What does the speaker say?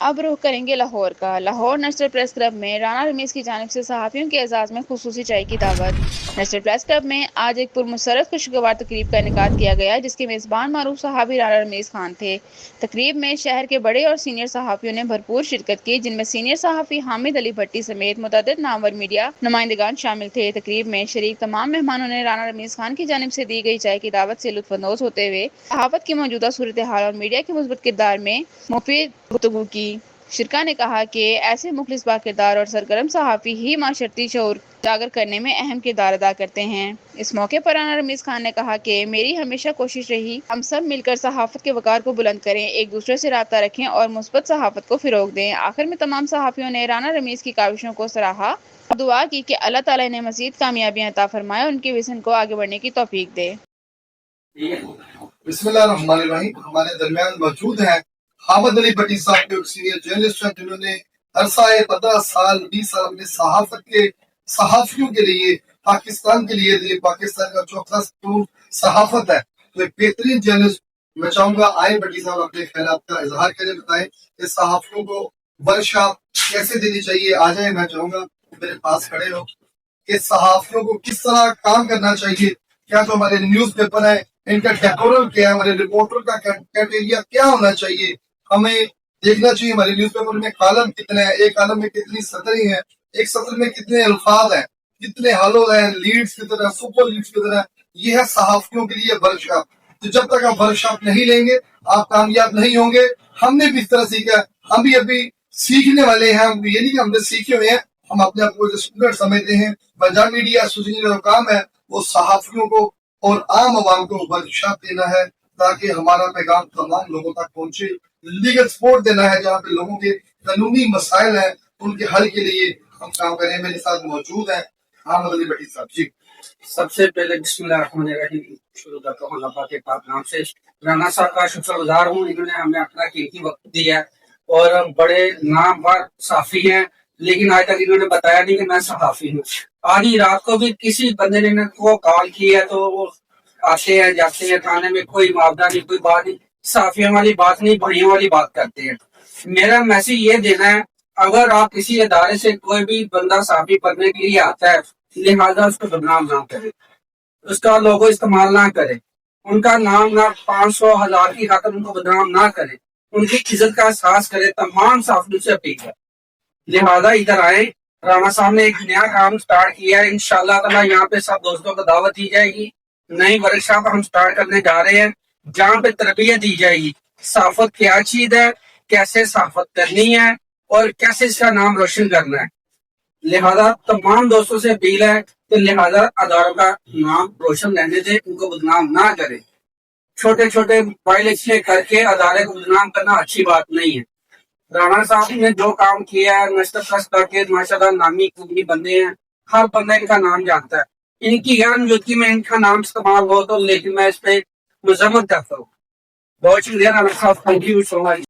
اب رخ کریں گے لاہور کا۔ لاہور نیشنل پریس کلب میں رانا رمیز کی جانب سے صحافیوں کے اعزاز میں خصوصی چائے کی دعوت۔ نیشنل پریس کلب میں آج ایک پرمسرت خوشگوار تقریب کا انعقاد کیا گیا جس کے میزبان معروف صحافی رانا رمیز خان تھے۔ تقریب میں شہر کے بڑے اور سینئر صحافیوں نے بھرپور شرکت کی، جن میں سینئر صحافی حامد علی بھٹی سمیت متعدد نامور میڈیا نمائندگان شامل تھے۔ تقریب میں شریک تمام مہمانوں نے رانا رمیز خان کی جانب سے دی گئی چائے کی دعوت سے لطف اندوز ہوتے ہوئے صحافت کی موجودہ صورتحال اور میڈیا کے مثبت کردار میں مفید گفتگو کی۔ شرکا نے کہا کہ ایسے مخلص با کردار اور سرگرم صحافی ہی معاشرتی شعور اجاگر کرنے میں اہم کردار ادا کرتے ہیں۔ اس موقع پر رانا رمیز خان نے کہا کہ میری ہمیشہ کوشش رہی ہم سب مل کر صحافت کے وقار کو بلند کریں، ایک دوسرے سے رابطہ رکھیں اور مثبت صحافت کو فروغ دیں۔ آخر میں تمام صحافیوں نے رانا رمیز کی کاوشوں کو سراہا اور دعا کی کہ اللہ تعالیٰ انہیں مزید کامیابیاں عطا فرمائے اور ان کے وژن کو آگے بڑھنے کی توفیق دے۔ بسم اللہ الرحمن الرحیم۔ ہمارے درمیان موجود ہیں حامد علی بھٹی صاحب جو سینئر جرنلسٹ ہیں، جنہوں نے عرصہ 15 سال 20 سال اپنے صحافت کے صحافیوں کے لیے پاکستان کے لیے پاکستان کا چوتھا ستون صحافت ہے، تو ایک بہترین جرنلسٹ میں چاہوں گا آئے بھٹی صاحب اپنے خیالات کا اظہار کریں، بتائیں کہ صحافیوں کو ورکشاپ کیسے دینی چاہیے۔ آ جائیں، میں چاہوں گا میرے پاس کھڑے ہو کہ صحافیوں کو کس طرح کام کرنا چاہیے، کیا تو ہمارے نیوز پیپر ہے ان کا ڈیکورل کیا ہے، ہمارے رپورٹر کا کرائٹیریا کیا ہونا چاہیے، ہمیں دیکھنا چاہیے ہمارے نیوز پیپر میں کالم کتنے ہیں، ایک کالم میں کتنی سطریں ہیں، ایک سطر میں کتنے الفاظ ہیں، کتنے حالو ہیں، لیڈز کی طرح، سپر لیڈز کی طرح۔ یہ ہے صحافیوں کے لیے ورکشاپ۔ تو جب تک آپ ورکشاپ نہیں لیں گے آپ کامیاب نہیں ہوں گے۔ ہم نے بھی اس طرح سیکھا، ہم بھی ابھی سیکھنے والے ہیں، یہ نہیں کہ ہم نے سیکھے ہوئے ہیں، ہم اپنے آپ کو اسٹوڈنٹ سمجھتے ہیں۔ بجا میڈیا ایسوسیشن کا کام ہے وہ صحافیوں کو اور عام عوام کو ورکشاپ دینا ہے تاکہ ہمارا پیغام تمام لوگوں تک پہنچے۔ لیگل سپورٹ دینا ہے جہاں پہ لوگوں کے قانونی مسائل ہیں ان کے حل کے لیے ہم کام کریں۔ میرے ساتھ موجود ہیں حامد علی بھٹی صاحب جی۔ سب سے پہلے بسم اللہ الرحمن الرحیم شروع کرتا ہوں اللہ پاک کے پاک نام سے۔ رانا صاحب کا شکر گزار ہوں، انہوں نے ہمیں اپنا قیمتی وقت دیا اور بڑے نامور صحافی ہیں، لیکن آج تک انہوں نے بتایا نہیں کہ میں صحافی ہوں۔ آدھی رات کو بھی کسی بندے نے کو کال کی ہے تو وہ آتے ہیں جاتے ہیں، تھانے میں کوئی معاوضہ نہیں، کوئی بات نہیں، صحافیوں والی بات نہیں، بھائیوں والی بات کرتے ہیں۔ میرا میسج یہ دینا ہے، اگر آپ کسی ادارے سے کوئی بھی بندہ صحافی پڑھنے کے لیے آتا ہے لہٰذا اس کو بدنام نہ کرے، اس کا لوگو استعمال نہ کرے، ان کا نام نہ 500 1000 کی خاطر ان کو بدنام نہ کرے، ان کی عزت کا احساس کرے۔ تمام صحافیوں سے اپیل ہے لہٰذا ادھر آئے۔ رانا صاحب نے ایک نیا کام سٹارٹ کیا ہے، انشاءاللہ تعالی یہاں پہ سب دوستوں کو دعوت دی جائے گی۔ نئی ورکشاپ ہم سٹارٹ کرنے جا رہے ہیں جہاں پہ تربیت دی جائے گی، صحافت کیا چیز ہے، کیسے صحافت کرنی ہے اور کیسے اس کا نام روشن کرنا ہے۔ لہذا تمام دوستوں سے اپیل ہے کہ لہذا اداروں کا نام روشن رہنے دے، ان کو بدنام نہ کرے۔ چھوٹے چھوٹے وائلیشن کر کے ادارے کو بدنام کرنا اچھی بات نہیں ہے۔ رانا صاحب نے جو کام کیا ہے نیشنل پریس کر کے ماشاءاللہ نامی قومی بندے ہیں، ہر بندہ ان کا نام جانتا ہے۔ ان کی غیر موجودگی میں ان کا نام استعمال ہو تو لیکن میں اس پہ مذمت کرتا ہوں۔ بہت شکریہ رانا صاحب، تھینک یو سو مچ۔